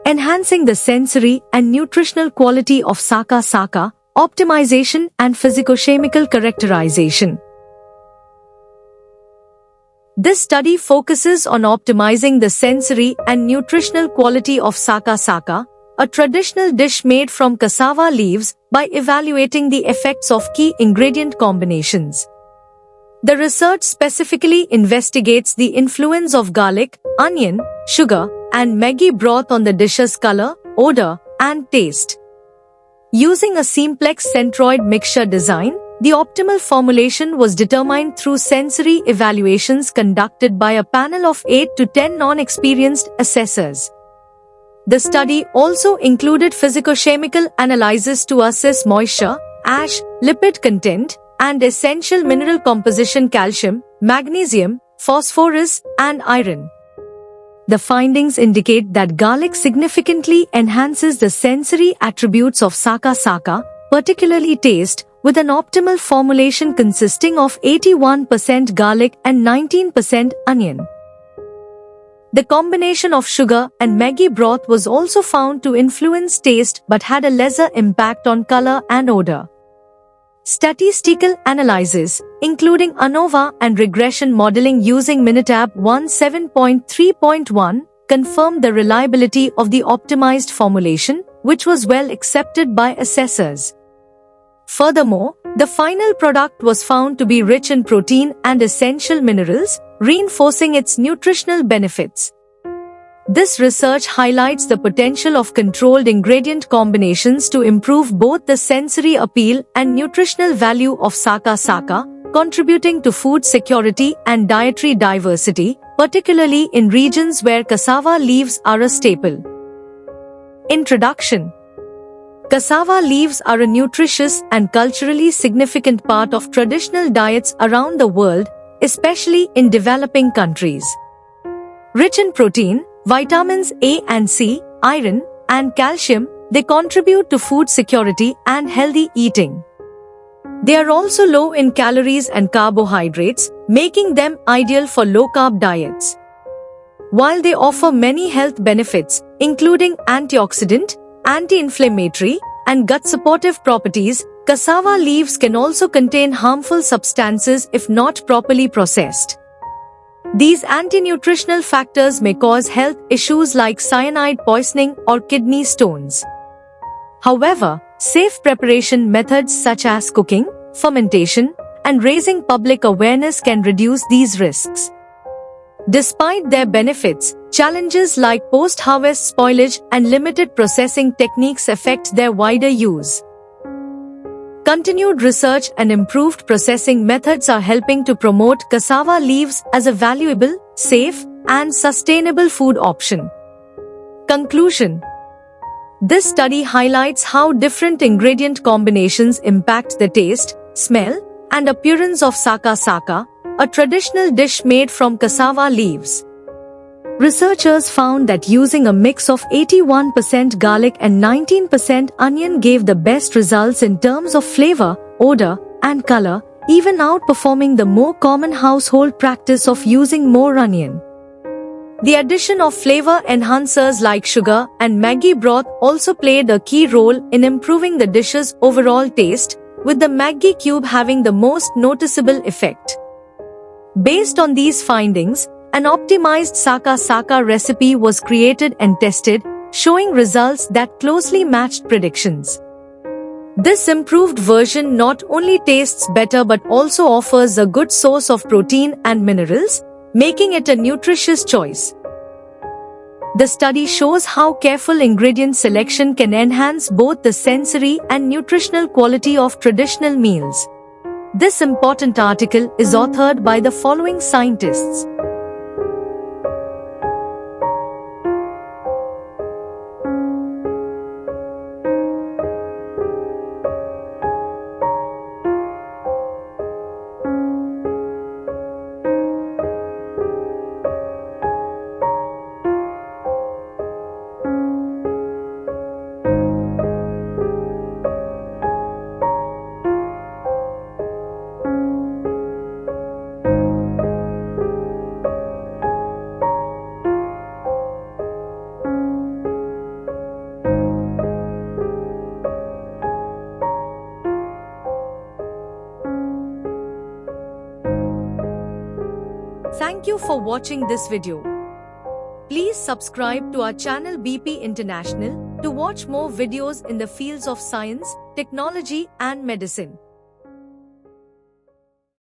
enhancing the sensory and nutritional quality of saka, optimization and physicochemical characterization. This study focuses on optimizing the sensory and nutritional quality of saka, a traditional dish made from cassava leaves, by evaluating the effects of key ingredient combinations. The research specifically investigates the influence of garlic, onion, sugar, and Maggi broth on the dish's color, odor, and taste. Using a simplex centroid mixture design, the optimal formulation was determined through sensory evaluations conducted by a panel of 8 to 10 non-experienced assessors. The study also included physicochemical analysis to assess moisture, ash, lipid content, and essential mineral composition: calcium, magnesium, phosphorus, and iron. The findings indicate that garlic significantly enhances the sensory attributes of saka, particularly taste, with an optimal formulation consisting of 81% garlic and 19% onion. The combination of sugar and Maggi broth was also found to influence taste but had a lesser impact on color and odor. Statistical analysis, including ANOVA and regression modeling using Minitab 17.3.1, confirmed the reliability of the optimized formulation, which was well accepted by assessors. Furthermore, the final product was found to be rich in protein and essential minerals, reinforcing its nutritional benefits. This research highlights the potential of controlled ingredient combinations to improve both the sensory appeal and nutritional value of saka, contributing to food security and dietary diversity, particularly in regions where cassava leaves are a staple. Introduction. Cassava leaves are a nutritious and culturally significant part of traditional diets around the world, especially in developing countries. Rich in protein, vitamins A and C, iron, and calcium, they contribute to food security and healthy eating. They are also low in calories and carbohydrates, making them ideal for low-carb diets. While they offer many health benefits, including antioxidant, anti-inflammatory, and gut-supportive properties, cassava leaves can also contain harmful substances if not properly processed. These anti-nutritional factors may cause health issues like cyanide poisoning or kidney stones. However, safe preparation methods such as cooking, fermentation, and raising public awareness can reduce these risks. Despite their benefits, challenges like post-harvest spoilage and limited processing techniques affect their wider use. Continued research and improved processing methods are helping to promote cassava leaves as a valuable, safe, and sustainable food option. Conclusion. This study highlights how different ingredient combinations impact the taste, smell, and appearance of saka, a traditional dish made from cassava leaves. Researchers found that using a mix of 81% garlic and 19% onion gave the best results in terms of flavor, odor, and color, even outperforming the more common household practice of using more onion. The addition of flavor enhancers like sugar and Maggi broth also played a key role in improving the dish's overall taste, with the Maggi cube having the most noticeable effect. Based on these findings, an optimized saka recipe was created and tested, showing results that closely matched predictions. This improved version not only tastes better but also offers a good source of protein and minerals, making it a nutritious choice. The study shows how careful ingredient selection can enhance both the sensory and nutritional quality of traditional meals. This important article is authored by the following scientists: Thank you for watching this video. Please subscribe to our channel BP International to watch more videos in the fields of science, technology and medicine.